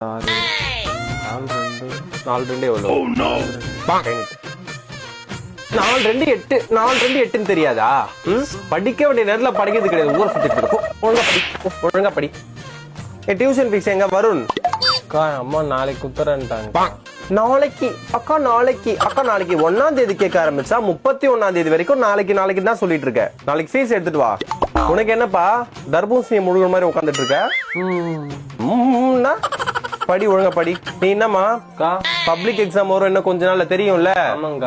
6 4 2 எவ்வளோ? 4 2 8 4 2 8ன்னு தெரியாதா? படிக்க வேண்டிய நேரத்தில் படிக்கிறது கிடையாது. ஊரை சுத்திட்டு இருக்கும். ஒழுங்கா படி. டியூஷன் ஃபீஸ் எங்க வருண்? அக்கா அம்மா நாளைக்கு குத்துறேன்ட்டாங்க. நாளைக்கு 1ஆம் தேதி கேட்க ஆரம்பிச்சா 31ஆம் தேதி வரைக்கும் நாளைக்கு தான் சொல்லிட்டு இருக்க. நாளைக்கு ஃபீஸ் எடுத்துட்டு வா. உனக்கு என்னப்பா தர்பூசணியை முழுகிற மாதிரி உட்காந்துட்டு இருக்க? படி, ஒழுங்கா படி. நீ என்னமா பப்ளிக் எக்ஸாம் வரும் இன்னும் கொஞ்ச நாள்ல தெரியும்ல.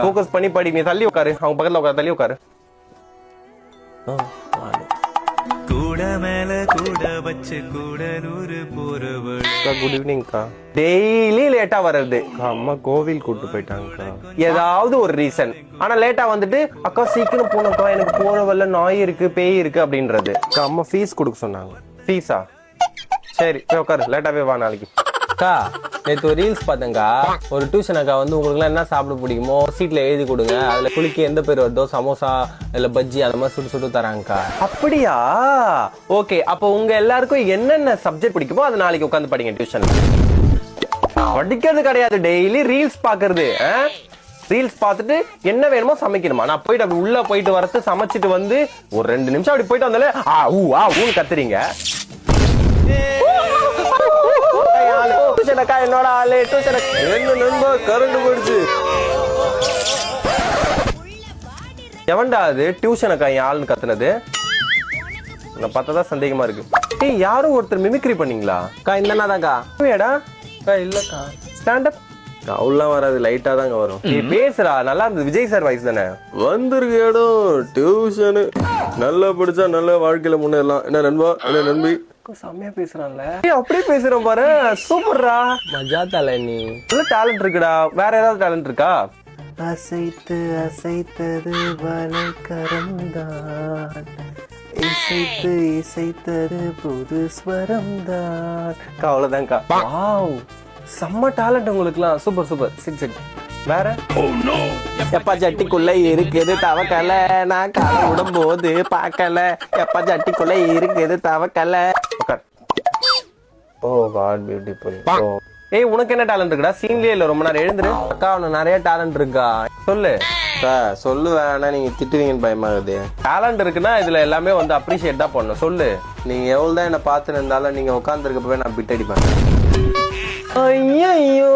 ஃபோக்கஸ் பண்ணி படி. நீ தள்ளி உட்காரு, அவங்க பக்கத்துல உட்காரு, தள்ளி உட்காரு. குட் ஈவினிங்க்கா. டெய்லி லேட்டா வர்றது. அம்மா கோவில் கூட்டு போயிட்டாங்கக்கா. ஏதாவது ஒரு ரீசன். ஆனா லேட்டா வந்துட்டு அக்கா சீக்கிரம் போனக்கா, எனக்கு போற வல்ல நாய் இருக்கு பேய் இருக்கு அப்படின்றது. அம்மா ஃபீஸ் கொடுக்க சொன்னாங்க. ஃபீஸா? சரி போய் உட்காரு, லேட்டாவே வா நாளைக்கு. அக்கா நேற்று ஒரு ரீல்ஸ் பார்த்தேங்க்கா. ஒரு டியூஷன் அக்கா வந்து உங்களுக்குலாம் என்ன சாப்பிட பிடிக்குமோ சீட்ல எழுதி கொடுங்க, அதுல குளிக்க எந்த பேர் வருதோ சமோசா இல்ல பஜ்ஜி அந்த மாதிரி சுட்டு தராங்கக்கா. அப்படியா? ஓகே, அப்போ உங்க எல்லாருக்கும் என்னென்ன சப்ஜெக்ட் பிடிக்குமோ அதை நாளைக்கு உட்காந்து படிங்க டியூஷன். படிக்கிறது கிடையாது, டெய்லி ரீல்ஸ் பாக்குறது. ரீல்ஸ் பார்த்துட்டு என்ன வேணுமோ சமைக்கணுமா? நான் போயிட்டு அப்படி உள்ள போயிட்டு வரது சமைச்சிட்டு வந்து ஒரு 2 நிமிஷம் அப்படி போயிட்டு வந்தாலே ஊன்னு கத்துறீங்க. என்னோட ஆளு கரண்ட் போயிடுச்சு. எவன்டா அது டியூஷனுக்கா என் ஆளுன்னு கத்துனது? பார்த்ததான் சந்தேகமா இருக்கு. யாரும் ஒருத்தர் மிமிக்ரி பண்ணீங்களா? இந்தனாதான்க்கா. இல்லக்கா ஸ்டாண்ட் அப் அவ்வளவு வராது, லைட்டா தாங்க வரும். நீ பேசுறா, நல்லா இருந்தது. விஜய் சார் வாய்ஸ் தானே வந்திருக்கு. இடம் டியூஷனு நல்லா படிச்சா நல்ல வாழ்க்கையில முன்னேறலாம். என்ன நண்பா, என்ன நம்பி செம்மையா பேசுறான்ல. அப்படியே பேசுறோம் பாரு, சூப்பர்ரா. மஜா தலை. நீ நல்ல டேலண்ட் இருக்குடா. வேற ஏதாவது டேலண்ட் இருக்கா? அசைத்து அசைத்தது வலக்கரம்தான், இசைத்து இசைத்தது புது ஸ்வரம்தான். அவ்வளவுதான்க்கா. வாவ், செம்ம டேலண்ட் உங்களுக்குலாம். Super super. சரி வேற? எப்பா ஜட்டிக்குள்ள இருக்குது தவக்கல, நான் கால விடும் போது பாக்கல. எப்பா ஜட்டிக்குள்ள இருக்குது தவக்கல. ஓ காட் பியூட்டிஃபுல். ஏய் உனக்கு என்ன டேலண்ட் இருக்குடா? சீன்லயே இல்ல, ரொம்ப நேரம் எழுந்துரு. அக்கா அவனுக்கு நிறைய டேலண்ட் இருக்கா. சொல்லு. சொல்லுவேன், ஆனா நீங்க திட்டுவீங்கன்னு பயமாகுது. டேலண்ட் இருக்குன்னா இதுல எல்லாமே வந்து அப்ரிஷியேட் தான் பண்ணணும். சொல்லு. நீங்க எவ்வளவுதான் என்ன பார்த்து இருந்தாலும் நீங்க உட்கார்ந்து இருக்கப்பவே நான் பிட் அடிப்பேன். ஐயோ